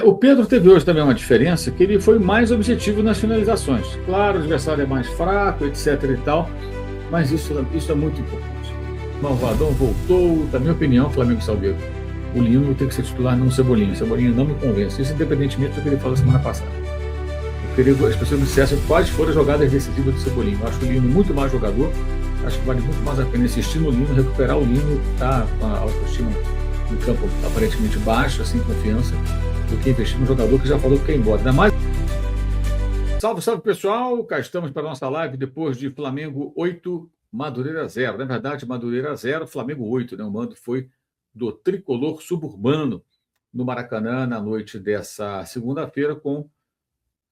O Pedro teve hoje também uma diferença, que ele foi mais objetivo nas finalizações. Claro, o adversário é mais fraco, etc e tal, mas isso é muito importante. Malvadão voltou, na minha opinião, Flamengo e Salgueiro. O Lino tem que ser titular, não o Cebolinha. O Cebolinha não me convence, isso independentemente do que ele falou semana passada. Eu queria que as pessoas me dissessem quais foram as jogadas decisivas do Cebolinha. Eu acho o Lino muito mais jogador, acho que vale muito mais a pena insistir no Lino, recuperar o Lino, tá com a autoestima em campo aparentemente baixa, sem confiança, do que investir no jogador que já falou que quer ir embora. Ainda mais. Salve, salve pessoal! Cá estamos para a nossa live depois de Flamengo 8, Madureira 0. Na verdade, Madureira 0, Flamengo 8, né? O mando foi do tricolor suburbano no Maracanã na noite dessa segunda-feira, com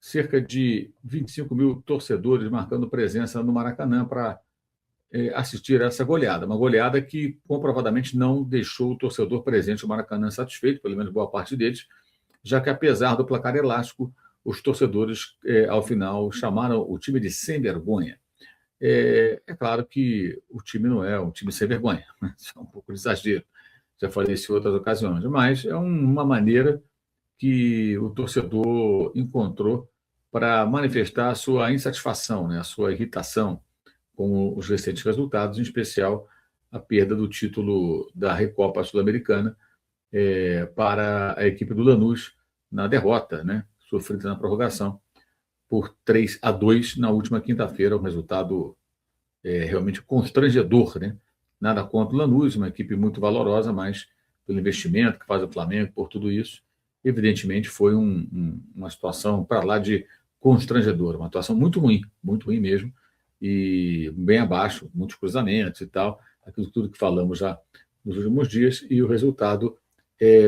cerca de 25 mil torcedores marcando presença no Maracanã para assistir a essa goleada. Uma goleada que comprovadamente não deixou o torcedor presente no Maracanã satisfeito, pelo menos boa parte deles, já que apesar do placar elástico, os torcedores, ao final, chamaram o time de sem vergonha. É claro que o time não é um time sem vergonha, isso é um pouco de exagero, já falei isso em outras ocasiões, mas é uma maneira que o torcedor encontrou para manifestar a sua insatisfação, né, a sua irritação com os recentes resultados, em especial a perda do título da Recopa Sul-Americana para a equipe do Lanús na derrota, né, sofrida na prorrogação por 3-2 na última quinta-feira, um resultado realmente constrangedor, né? Nada contra o Lanús, uma equipe muito valorosa, mas pelo investimento que faz o Flamengo, por tudo isso, evidentemente foi uma situação para lá de constrangedora, uma atuação muito ruim mesmo, e bem abaixo, muitos cruzamentos e tal, aquilo tudo que falamos já nos últimos dias, e o resultado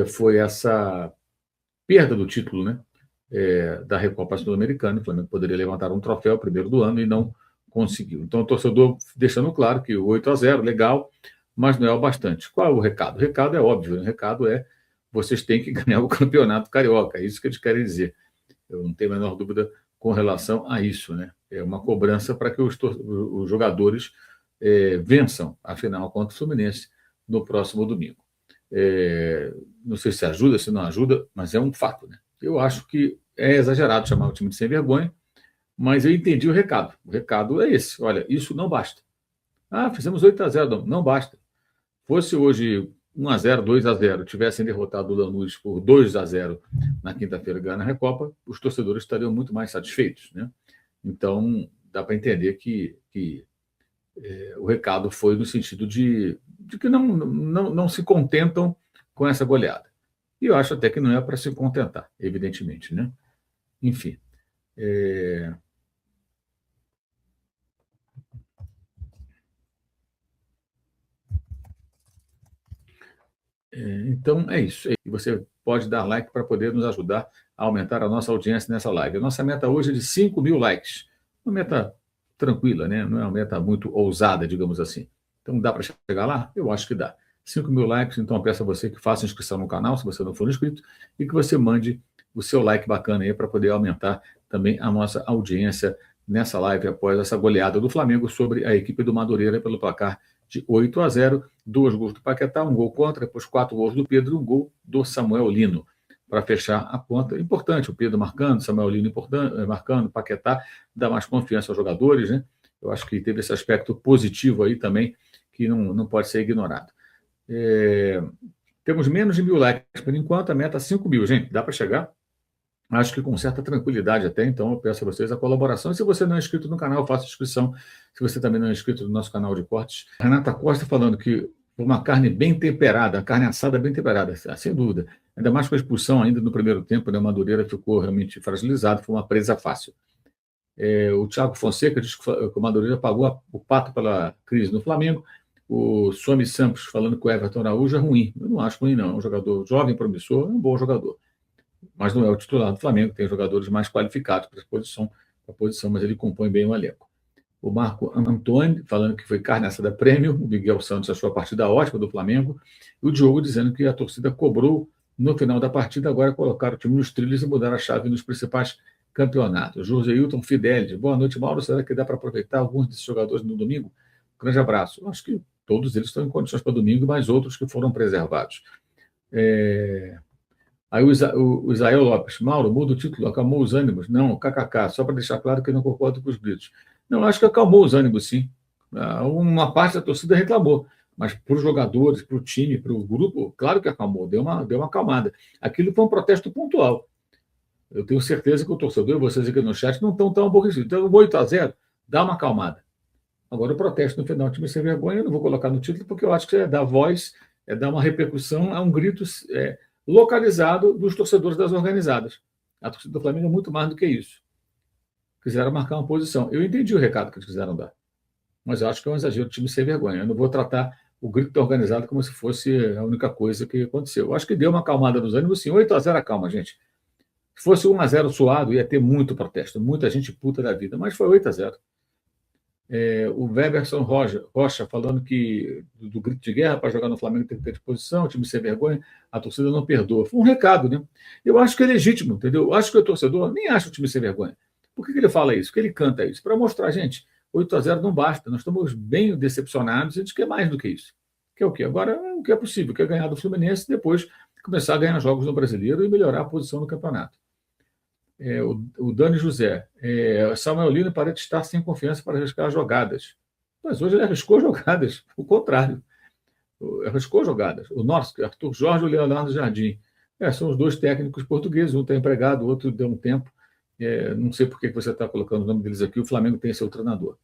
foi essa perda do título, né, da Recopa Sul-Americana. O Flamengo poderia levantar um troféu, primeiro do ano, e não conseguiu. Então, o torcedor deixando claro que o 8-0, legal, mas não é o bastante. Qual é o recado? O recado é óbvio, né? O recado é vocês têm que ganhar o campeonato carioca, é isso que eles querem dizer. Eu não tenho a menor dúvida com relação a isso, né? É uma cobrança para que os jogadores vençam a final contra o Fluminense no próximo domingo. Não sei se ajuda, se não ajuda, mas é um fato, né? Eu acho que é exagerado chamar o time de sem vergonha, mas eu entendi o recado. O recado é esse: olha, isso não basta. Fizemos 8-0, não basta. Fosse hoje 1-0, 2-0, tivessem derrotado o Lanús por 2-0 na quinta-feira ganhando a Recopa, os torcedores estariam muito mais satisfeitos, né? Então, dá para entender que o recado foi no sentido de que não se contentam com essa goleada. E eu acho até que não é para se contentar, evidentemente, né? Enfim. Então, é isso. E você pode dar like para poder nos ajudar a aumentar a nossa audiência nessa live. A nossa meta hoje é de 5 mil likes. Uma meta tranquila, né? Não é uma meta muito ousada, digamos assim. Então, dá para chegar lá? Eu acho que dá. 5 mil likes, então eu peço a você que faça inscrição no canal, se você não for inscrito, e que você mande o seu like bacana aí para poder aumentar também a nossa audiência nessa live após essa goleada do Flamengo sobre a equipe do Madureira pelo placar de 8-0, 2 gols do Paquetá, 1 gol contra, depois 4 gols do Pedro e 1 gol do Samuel Lino, para fechar a conta. Importante, o Pedro marcando, Samuel Lino marcando, Paquetá, dá mais confiança aos jogadores, né? Eu acho que teve esse aspecto positivo aí também, que não pode ser ignorado. Temos menos de 1.000 likes por enquanto, a meta é 5 mil, gente, dá para chegar? Acho que com certa tranquilidade até, então eu peço a vocês a colaboração. E se você não é inscrito no canal, faça inscrição. Se você também não é inscrito no nosso canal de cortes. Renata Costa falando que uma carne bem temperada, carne assada bem temperada, sem dúvida. Ainda mais com a expulsão ainda no primeiro tempo, né? O Madureira ficou realmente fragilizado, foi uma presa fácil. O Thiago Fonseca diz que o Madureira pagou o pato pela crise no Flamengo. O Somi Santos falando que o Everton Araújo é ruim. Eu não acho ruim, não. É um jogador jovem, promissor, é um bom jogador. Mas não é o titular do Flamengo, tem jogadores mais qualificados para a posição, mas ele compõe bem o elenco. O Marco Antônio, falando que foi carne assada prêmio, o Miguel Santos achou a partida ótima do Flamengo, e o Diogo dizendo que a torcida cobrou no final da partida, agora colocar o time nos trilhos e mudar a chave nos principais campeonatos. José Hilton Fidelis, boa noite, Mauro, será que dá para aproveitar alguns desses jogadores no domingo? Grande abraço. Eu acho que todos eles estão em condições para domingo, mas outros que foram preservados. Aí o Israel Lopes, Mauro, muda o título, acalmou os ânimos. Não, kkk, só para deixar claro que eu não concordo com os gritos. Não, acho que acalmou os ânimos, sim. Uma parte da torcida reclamou, mas para os jogadores, para o time, para o grupo, claro que acalmou, deu uma acalmada. Aquilo foi um protesto pontual. Eu tenho certeza que o torcedor e vocês aqui no chat não estão tão aborrecidos. Então, 8-0 dá uma acalmada. Agora, o protesto no final, o time sem vergonha, eu não vou colocar no título, porque eu acho que é dar voz, é dar uma repercussão a um grito localizado dos torcedores das organizadas. A torcida do Flamengo é muito mais do que isso. Quiseram marcar uma posição. Eu entendi o recado que eles quiseram dar, mas eu acho que é um exagero do time sem vergonha. Eu não vou tratar o grito da organizada como se fosse a única coisa que aconteceu. Eu acho que deu uma acalmada nos ânimos, sim. 8-0 acalma, gente. Se fosse 1-0 suado, ia ter muito protesto, muita gente puta da vida, mas foi 8-0. O Weberson Rocha falando que do grito de guerra para jogar no Flamengo tem que ter disposição, o time sem vergonha, a torcida não perdoa. Foi um recado, né? Eu acho que é legítimo, entendeu? Eu acho que o torcedor nem acha o time sem vergonha. Por que ele fala isso? Por que ele canta isso? Para mostrar, gente, 8-0 não basta, nós estamos bem decepcionados e a gente quer mais do que isso. Quer o quê? Agora, o que é possível? Quer ganhar do Fluminense e depois começar a ganhar jogos no Brasileiro e melhorar a posição no campeonato. O Dani José, Samuel Lino parece estar sem confiança para arriscar jogadas. Mas hoje ele arriscou jogadas, o contrário. Arriscou jogadas. O nosso, Arthur Jorge e o Leonardo Jardim. São os dois técnicos portugueses, um está empregado, o outro deu um tempo. Não sei por que você está colocando o nome deles aqui, o Flamengo tem seu treinador.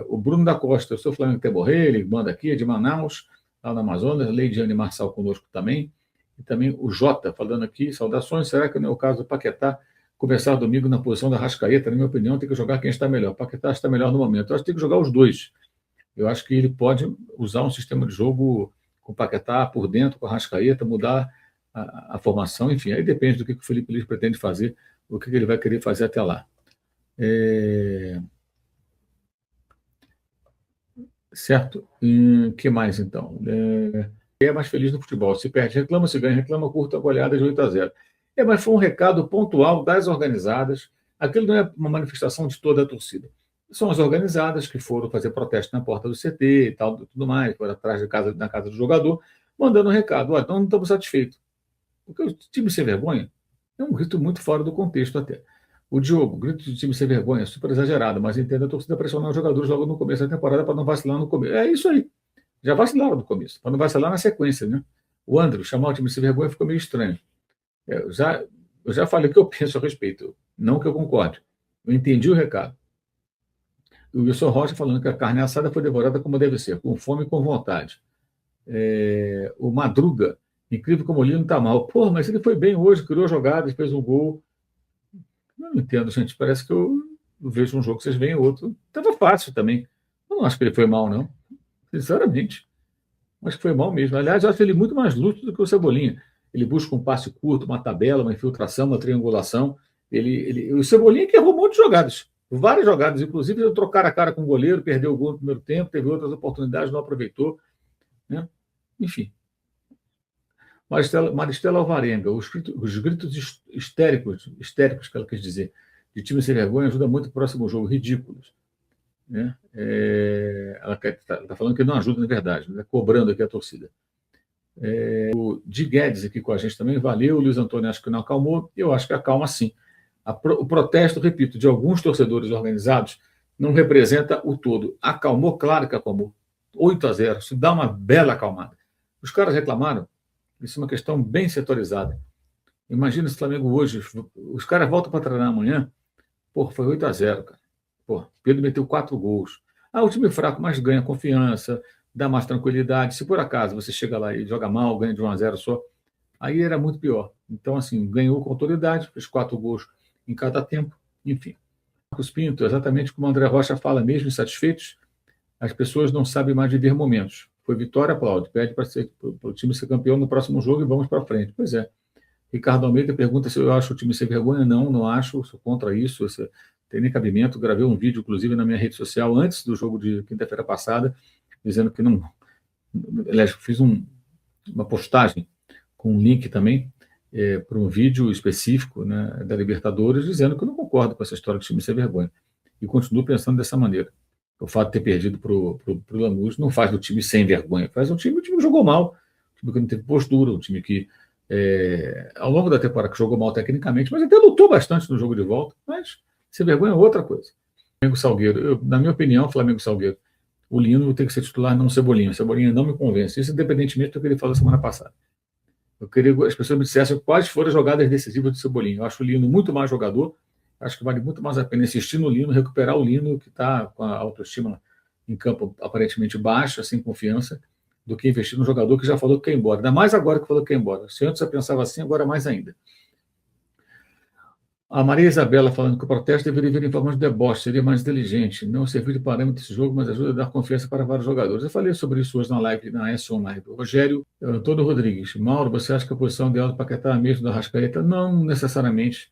O Bruno da Costa, eu sou Flamengo Temborré, ele manda aqui, é de Manaus, lá no Amazonas, Leidiane Marçal conosco também. E também o Jota falando aqui, saudações, será que não é o caso do Paquetá começar domingo na posição da Rascaeta? Na minha opinião, tem que jogar quem está melhor. O Paquetá está melhor no momento. Eu acho que tem que jogar os dois. Eu acho que ele pode usar um sistema de jogo com o Paquetá por dentro, com a Rascaeta, mudar a formação, enfim, aí depende do que o Felipe Luiz pretende fazer, o que ele vai querer fazer até lá. Certo? O que mais, então? É mais feliz no futebol. Se perde, reclama, se ganha, reclama, curta a goleada de 8-0. Mas foi um recado pontual das organizadas. Aquilo não é uma manifestação de toda a torcida. São as organizadas que foram fazer protesto na porta do CT e tal, tudo mais, foram atrás da casa do jogador, mandando um recado. Olha, não estamos satisfeitos. Porque o time sem vergonha é um grito muito fora do contexto até. O Diogo, grito de time sem vergonha, super exagerado, mas entenda a torcida pressionar os jogadores logo no começo da temporada para não vacilar no começo. É isso aí. Já vacilaram no começo, para não vacilar na sequência, né? O André, chamar o time sem vergonha ficou meio estranho. Eu já falei o que eu penso a respeito, não que eu concorde. Eu entendi o recado. O Wilson Rocha falando que a carne assada foi devorada como deve ser, com fome e com vontade. O Madruga, incrível como o Lino está mal. Pô, mas ele foi bem hoje, criou jogadas, fez um gol. Eu não entendo, gente. Parece que eu vejo um jogo, vocês veem outro. Estava fácil também. Eu não acho que ele foi mal, não. Sinceramente. Acho que foi mal mesmo. Aliás, eu acho ele muito mais lúcido do que o Cebolinha. Ele busca um passe curto, uma tabela, uma infiltração, uma triangulação. O Cebolinha que errou um monte de jogadas. Várias jogadas. Inclusive, ele trocou a cara com o goleiro, perdeu o gol no primeiro tempo, teve outras oportunidades, não aproveitou. Né? Enfim. Maristela Alvarenga, os gritos histéricos que ela quis dizer, de time sem vergonha ajuda muito o próximo jogo, ridículos. Né? Ela está falando que não ajuda, na verdade, né? Cobrando aqui a torcida. O Di Guedes aqui com a gente também, valeu, o Luiz Antônio acho que não acalmou, eu acho que acalma sim. O protesto, repito, de alguns torcedores organizados não representa o todo. Acalmou, claro que acalmou. 8-0, isso dá uma bela acalmada. Os caras reclamaram, isso é uma questão bem setorizada. Imagina se o Flamengo hoje, os caras voltam para treinar amanhã, foi 8-0, cara. Pedro meteu 4 gols. O time fraco, mas ganha confiança, dá mais tranquilidade. Se por acaso você chega lá e joga mal, ganha de 1-0 só, aí era muito pior. Então, assim, ganhou com autoridade, fez 4 gols em cada tempo, enfim. Marcos Pinto, exatamente como o André Rocha fala, mesmo insatisfeitos, as pessoas não sabem mais viver momentos. Foi vitória, aplaude, pede para o time ser campeão no próximo jogo e vamos para frente. Pois é. Ricardo Almeida pergunta se eu acho o time sem vergonha. Não acho, sou contra isso. Tem nem cabimento. Gravei um vídeo, inclusive, na minha rede social, antes do jogo de quinta-feira passada, dizendo que não... Aliás, fiz uma postagem com um link também para um vídeo específico, né, da Libertadores, dizendo que eu não concordo com essa história do time sem vergonha. E continuo pensando dessa maneira. O fato de ter perdido para o Lanús não faz do time sem vergonha. Faz o time que jogou mal, um time que não teve postura, um time que ao longo da temporada, que jogou mal tecnicamente, mas até lutou bastante no jogo de volta, mas sem vergonha é outra coisa. Flamengo Salgueiro, na minha opinião, Flamengo Salgueiro, o Lino tem que ser titular, não o Cebolinha. O Cebolinha não me convence. Isso independentemente do que ele falou semana passada. Eu queria que as pessoas me dissessem quais foram as jogadas decisivas do Cebolinha. Eu acho o Lino muito mais jogador, acho que vale muito mais a pena insistir no Lino, recuperar o Lino, que está com a autoestima em campo aparentemente baixa, sem confiança, do que investir no jogador que já falou que quer ir embora. Ainda mais agora que falou que quer ir embora. Se antes eu pensava assim, agora mais ainda. A Maria Isabela falando que o protesto deveria vir em forma de deboche, seria mais inteligente, não servir de parâmetro esse jogo, mas ajuda a dar confiança para vários jogadores. Eu falei sobre isso hoje na live, na S Online. Rogério Antônio Rodrigues. Mauro, você acha que a posição ideal do Paquetá é a mesma do Arrascaeta? Não necessariamente.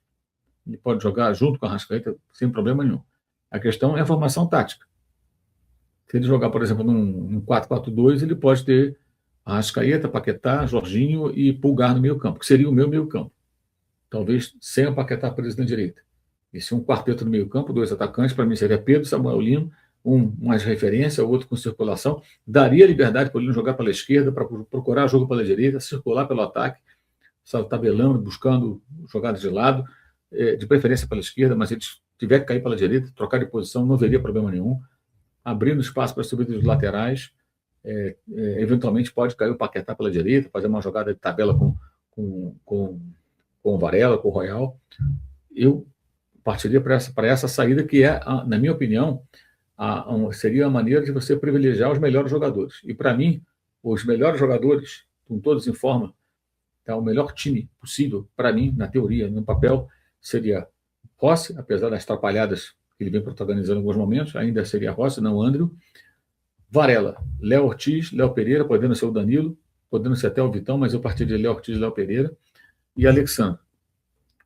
Ele pode jogar junto com a Arrascaeta sem problema nenhum. A questão é a formação tática. Se ele jogar, por exemplo, num 4-4-2, ele pode ter Arrascaeta, Paquetá, Jorginho e Pulgar no meio campo, que seria o meu meio campo. Talvez sem o Paquetá preso na direita. E se um quarteto no meio campo, 2 atacantes, para mim seria Pedro, Samuel Lino, um mais referência, o outro com circulação, daria liberdade para o Lino jogar pela esquerda, para procurar jogo pela direita, circular pelo ataque, tabelando, buscando jogadas de lado, de preferência pela esquerda, mas se ele tiver que cair pela direita, trocar de posição, não haveria problema nenhum, abrindo espaço para a subida dos laterais, eventualmente pode cair o Paquetá pela direita, fazer uma jogada de tabela com o Varela, com o Royal. Eu partiria para essa saída que é, na minha opinião, seria a maneira de você privilegiar os melhores jogadores. E para mim, os melhores jogadores, com todos em forma, tá, o melhor time possível, para mim, na teoria, no papel, seria Rossi, apesar das atrapalhadas que ele vem protagonizando em alguns momentos, ainda seria Rossi, não André. Varela, Léo Ortiz, Léo Pereira, podendo ser o Danilo, podendo ser até o Vitão, mas eu partiria de Léo Ortiz e Léo Pereira. E Alexandre.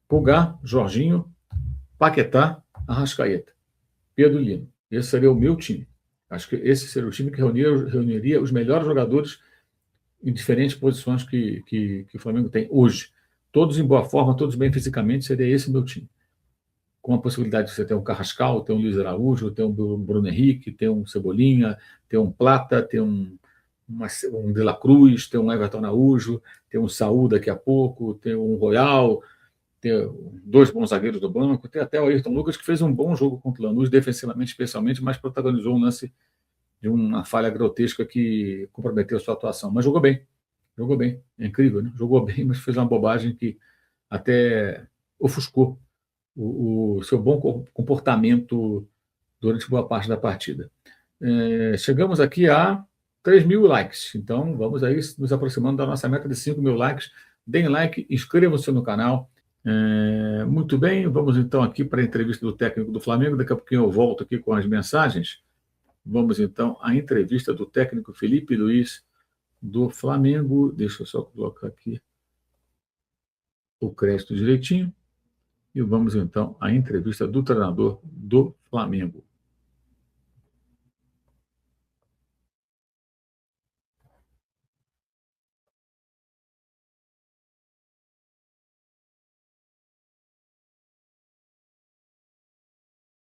Pulgar, Jorginho, Paquetá, Arrascaeta, Pedro Lino. Esse seria o meu time. Acho que esse seria o time que reuniria os melhores jogadores em diferentes posições que o Flamengo tem hoje. Todos em boa forma, todos bem fisicamente, seria esse o meu time. Com a possibilidade de você ter um Carrascal, ter um Luiz Araújo, ter um Bruno Henrique, ter um Cebolinha, ter um Plata, ter um De La Cruz, ter um Everton Araújo, ter um Saúl daqui a pouco, ter um Royal, ter 2 bons zagueiros do banco, ter até o Ayrton Lucas, que fez um bom jogo contra o Lanús, defensivamente especialmente, mas protagonizou um lance de uma falha grotesca que comprometeu a sua atuação. Mas jogou bem, é incrível, né? Jogou bem, mas fez uma bobagem que até ofuscou o seu bom comportamento durante boa parte da partida. Chegamos aqui a 3.000 likes, então vamos aí nos aproximando da nossa meta de 5.000 likes. Deem like, inscrevam-se no canal. Muito bem, vamos então aqui para a entrevista do técnico do Flamengo. Daqui a pouquinho eu volto aqui com as mensagens. Vamos então à entrevista do técnico Felipe Luiz do Flamengo. Deixa eu só colocar aqui o crédito direitinho. E vamos então à entrevista do treinador do Flamengo.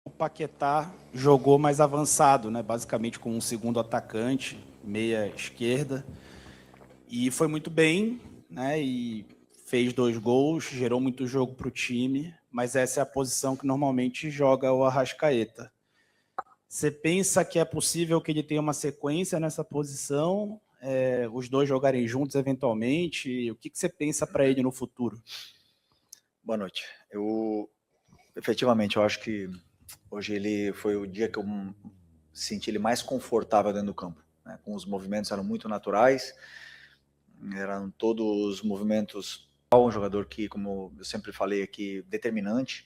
O Paquetá jogou mais avançado, né? Basicamente com um segundo atacante, meia esquerda, e foi muito bem, né? E fez 2 gols, gerou muito jogo para o time, mas essa é a posição que normalmente joga o Arrascaeta. Você pensa que é possível que ele tenha uma sequência nessa posição, os dois jogarem juntos eventualmente? O que você pensa para ele no futuro? Boa noite. Efetivamente, eu acho que hoje ele foi o dia que eu senti ele mais confortável dentro do campo, né? Com os movimentos eram muito naturais, eram todos os movimentos. Um jogador que, como eu sempre falei aqui, determinante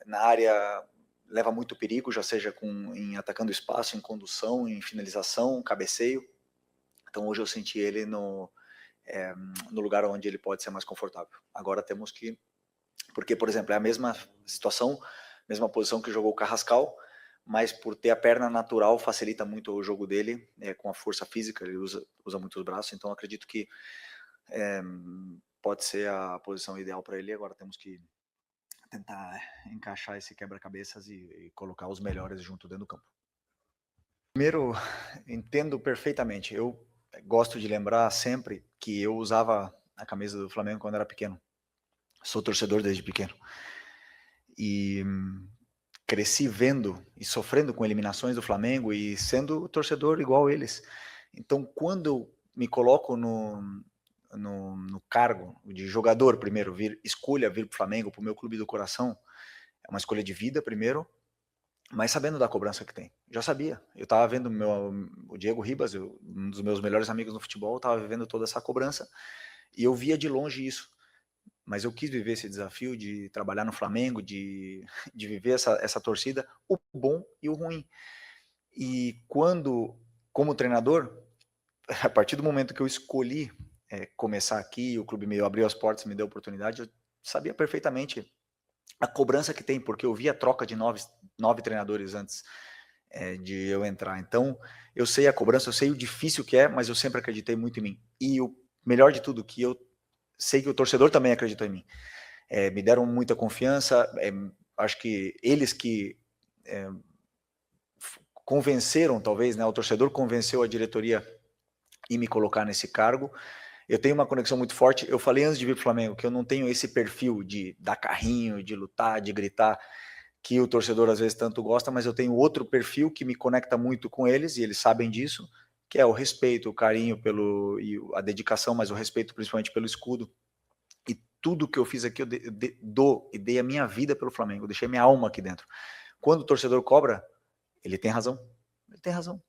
na área, leva muito perigo, já seja em atacando espaço, em condução, em finalização, cabeceio. Então hoje eu senti ele no lugar onde ele pode ser mais confortável. Agora temos que, porque por exemplo é a mesma situação, mesma posição que jogou o Carrascal, mas por ter a perna natural facilita muito o jogo dele, com a força física, ele usa muito os braços, então acredito que pode ser a posição ideal para ele. Agora temos que tentar encaixar esse quebra-cabeças e colocar os melhores junto dentro do campo. Primeiro, entendo perfeitamente, eu gosto de lembrar sempre que eu usava a camisa do Flamengo quando era pequeno. Sou torcedor desde pequeno. E cresci vendo e sofrendo com eliminações do Flamengo e sendo torcedor igual eles. Então, quando eu me coloco no cargo de jogador, primeiro, escolha vir para o Flamengo, para o meu clube do coração, é uma escolha de vida, primeiro, mas sabendo da cobrança que tem. Já sabia. Eu estava vendo o Diego Ribas, um dos meus melhores amigos no futebol, estava vivendo toda essa cobrança, e eu via de longe isso. Mas eu quis viver esse desafio de trabalhar no Flamengo, de viver essa torcida, o bom e o ruim. E como treinador, a partir do momento que eu escolhi começar aqui, o clube me abriu as portas, me deu a oportunidade, eu sabia perfeitamente a cobrança que tem, porque eu vi a troca de nove treinadores antes de eu entrar. Então, eu sei a cobrança, eu sei o difícil que é, mas eu sempre acreditei muito em mim. E o melhor de tudo, que eu sei que o torcedor também acreditou em mim. Me deram muita confiança, acho que eles que convenceram, talvez, né, o torcedor convenceu a diretoria em me colocar nesse cargo. Eu tenho uma conexão muito forte. Eu falei antes de vir para o Flamengo que eu não tenho esse perfil de dar carrinho, de lutar, de gritar, que o torcedor às vezes tanto gosta, mas eu tenho outro perfil que me conecta muito com eles, e eles sabem disso, que é o respeito, o carinho e a dedicação, mas o respeito principalmente pelo escudo. E tudo que eu fiz aqui, eu dou e dei a minha vida pelo Flamengo, eu deixei minha alma aqui dentro. Quando o torcedor cobra, ele tem razão. Ele tem razão.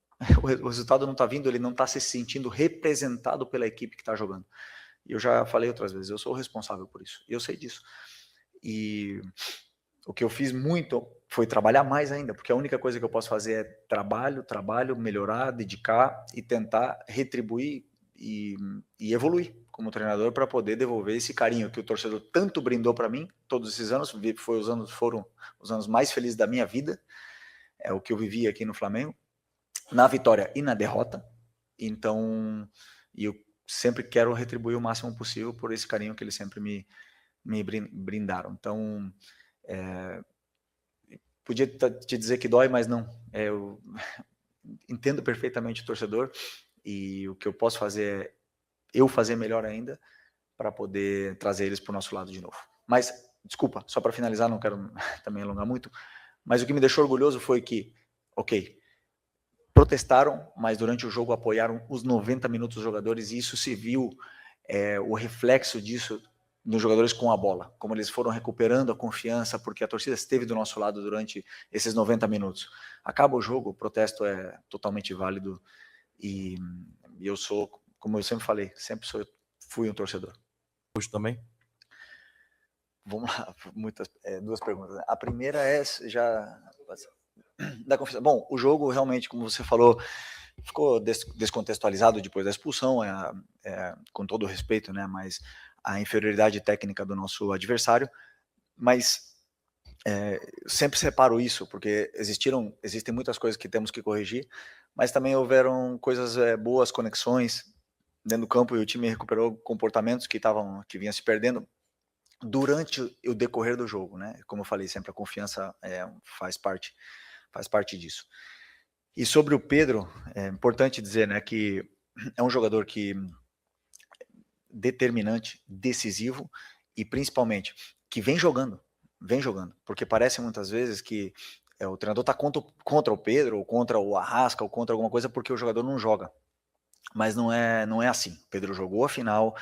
O resultado não está vindo, ele não está se sentindo representado pela equipe que está jogando. E eu já falei outras vezes, eu sou o responsável por isso. E eu sei disso. E o que eu fiz muito foi trabalhar mais ainda, porque a única coisa que eu posso fazer é trabalho, melhorar, dedicar e tentar retribuir e evoluir como treinador para poder devolver esse carinho que o torcedor tanto brindou para mim todos esses anos. Foram os anos mais felizes da minha vida, é o que eu vivi aqui no Flamengo, na vitória e na derrota. Então, eu sempre quero retribuir o máximo possível por esse carinho que eles sempre me brindaram. Então, podia te dizer que dói, mas não. Eu entendo perfeitamente o torcedor, e o que eu posso fazer é eu fazer melhor ainda para poder trazer eles para o nosso lado de novo. Mas, desculpa, só para finalizar, não quero também alongar muito, mas o que me deixou orgulhoso foi que, ok, protestaram, mas durante o jogo apoiaram os 90 minutos dos jogadores, e isso se viu, o reflexo disso nos jogadores com a bola, como eles foram recuperando a confiança, porque a torcida esteve do nosso lado durante esses 90 minutos. Acaba o jogo, o protesto é totalmente válido, e eu sou, como eu sempre falei, fui um torcedor. Hoje também? Vamos lá, duas perguntas. A primeira é já da confiança. Bom, o jogo realmente, como você falou, ficou descontextualizado depois da expulsão, com todo o respeito, né? Mas a inferioridade técnica do nosso adversário. Mas sempre separo isso, porque existem muitas coisas que temos que corrigir, mas também houveram coisas boas, conexões dentro do campo, e o time recuperou comportamentos que vinham se perdendo durante o decorrer do jogo, né? Como eu falei sempre, a confiança faz parte disso. E sobre o Pedro, é importante dizer, né, que é um jogador determinante, decisivo, e principalmente que vem jogando, porque parece muitas vezes que o treinador está contra o Pedro, ou contra o Arrasca, ou contra alguma coisa, porque o jogador não joga. Mas não é assim. O Pedro jogou a final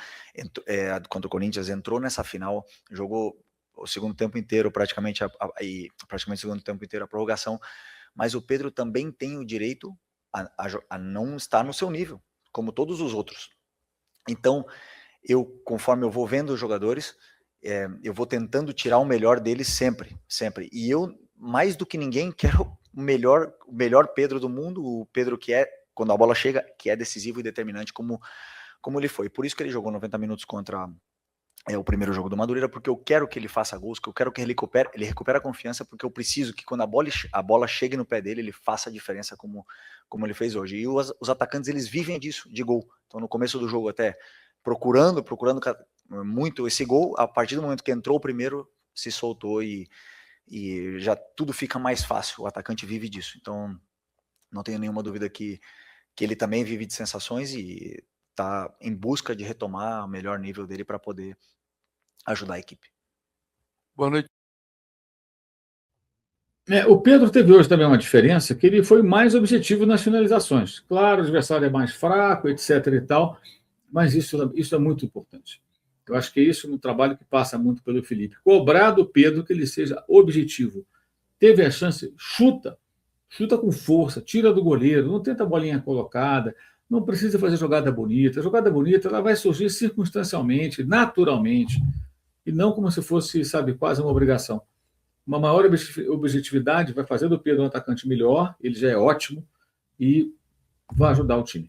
contra o Corinthians, entrou nessa final, jogou o segundo tempo inteiro, praticamente o segundo tempo inteiro a prorrogação, mas o Pedro também tem o direito a não estar no seu nível, como todos os outros. Então, conforme eu vou vendo os jogadores, eu vou tentando tirar o melhor deles sempre. E eu, mais do que ninguém, quero o melhor Pedro do mundo, o Pedro que quando a bola chega, que é decisivo e determinante, como ele foi. Por isso que ele jogou 90 minutos contra o primeiro jogo do Madureira, porque eu quero que ele faça gols, que eu quero que ele recupere a confiança, porque eu preciso que quando a bola chegue no pé dele, ele faça a diferença como ele fez hoje. E os atacantes, eles vivem disso, de gol. Então, no começo do jogo, até procurando muito esse gol, a partir do momento que entrou o primeiro, se soltou e já tudo fica mais fácil. O atacante vive disso. Então, não tenho nenhuma dúvida que ele também vive de sensações, e tá em busca de retomar o melhor nível dele para poder ajudar a equipe. Boa noite. O Pedro teve hoje também uma diferença, que ele foi mais objetivo nas finalizações. Claro, o adversário é mais fraco, etc. e tal, mas isso é muito importante. Eu acho que isso é um trabalho que passa muito pelo Felipe. Cobrar do Pedro que ele seja objetivo. Teve a chance, chuta com força, tira do goleiro, não tenta a bolinha colocada, não precisa fazer jogada bonita. A jogada bonita ela vai surgir circunstancialmente, naturalmente, e não como se fosse, sabe, quase uma obrigação. Uma maior objetividade vai fazer do Pedro um atacante melhor, ele já é ótimo, e vai ajudar o time.